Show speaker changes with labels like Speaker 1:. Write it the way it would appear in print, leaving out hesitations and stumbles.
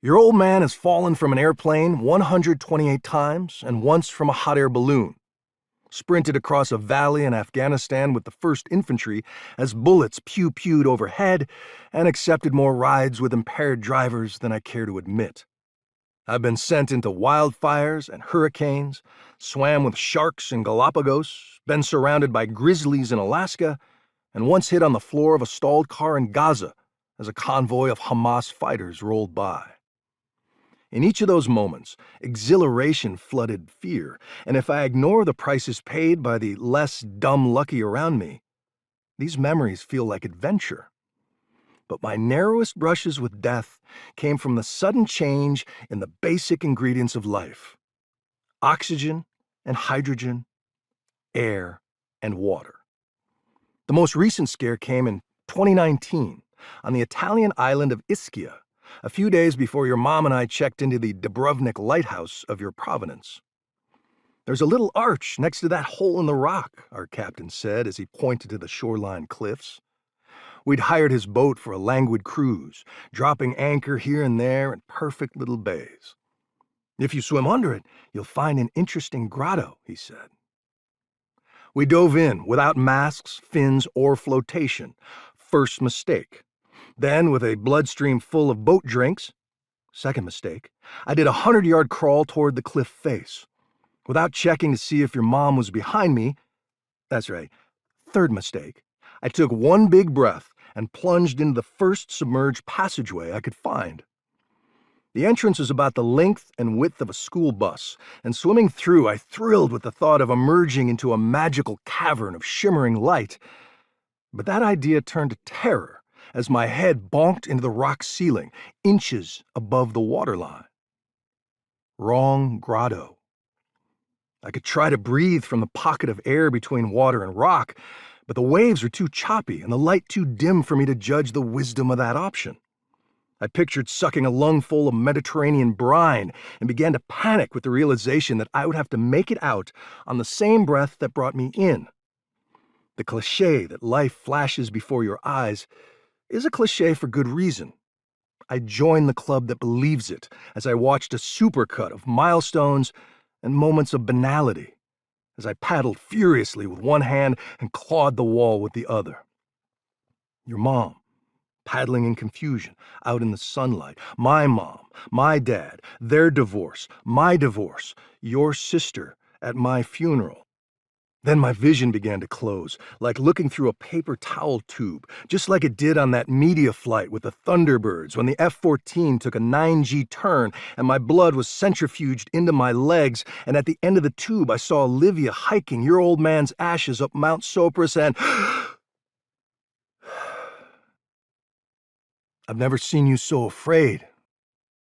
Speaker 1: Your old man has fallen from an airplane 128 times and once from a hot air balloon. Sprinted across a valley in Afghanistan with the 1st Infantry as bullets pew-pewed overhead, and accepted more rides with impaired drivers than I care to admit. I've been sent into wildfires and hurricanes, swam with sharks in Galapagos, been surrounded by grizzlies in Alaska, and once hid on the floor of a stalled car in Gaza as a convoy of Hamas fighters rolled by. In each of those moments, exhilaration flooded fear, and if I ignore the prices paid by the less dumb lucky around me, these memories feel like adventure. But my narrowest brushes with death came from the sudden change in the basic ingredients of life: oxygen and hydrogen, air and water. The most recent scare came in 2019 on the Italian island of Ischia, a few days before your mom and I checked into the Dubrovnik lighthouse of your provenance. "There's a little arch next to that hole in the rock," our captain said as he pointed to the shoreline cliffs. We'd hired his boat for a languid cruise, dropping anchor here and there in perfect little bays. "If you swim under it, you'll find an interesting grotto," he said. We dove in without masks, fins, or flotation. First mistake. Then, with a bloodstream full of boat drinks, second mistake, I did a 100-yard crawl toward the cliff face. Without checking to see if your mom was behind me, that's right, third mistake, I took one big breath and plunged into the first submerged passageway I could find. The entrance was about the length and width of a school bus, and swimming through, I thrilled with the thought of emerging into a magical cavern of shimmering light. But that idea turned to terror as my head bonked into the rock ceiling, inches above the waterline. Wrong grotto. I could try to breathe from the pocket of air between water and rock, but the waves were too choppy and the light too dim for me to judge the wisdom of that option. I pictured sucking a lungful of Mediterranean brine and began to panic with the realization that I would have to make it out on the same breath that brought me in. The cliché that life flashes before your eyes is a cliché for good reason. I joined the club that believes it as I watched a supercut of milestones and moments of banality, as I paddled furiously with one hand and clawed the wall with the other. Your mom, paddling in confusion, out in the sunlight. My mom, my dad, their divorce, my divorce, your sister at my funeral. Then my vision began to close, like looking through a paper towel tube, just like it did on that media flight with the Thunderbirds when the F-14 took a 9G turn and my blood was centrifuged into my legs, and at the end of the tube I saw Olivia hiking your old man's ashes up Mount Sopris and... I've never seen you so afraid,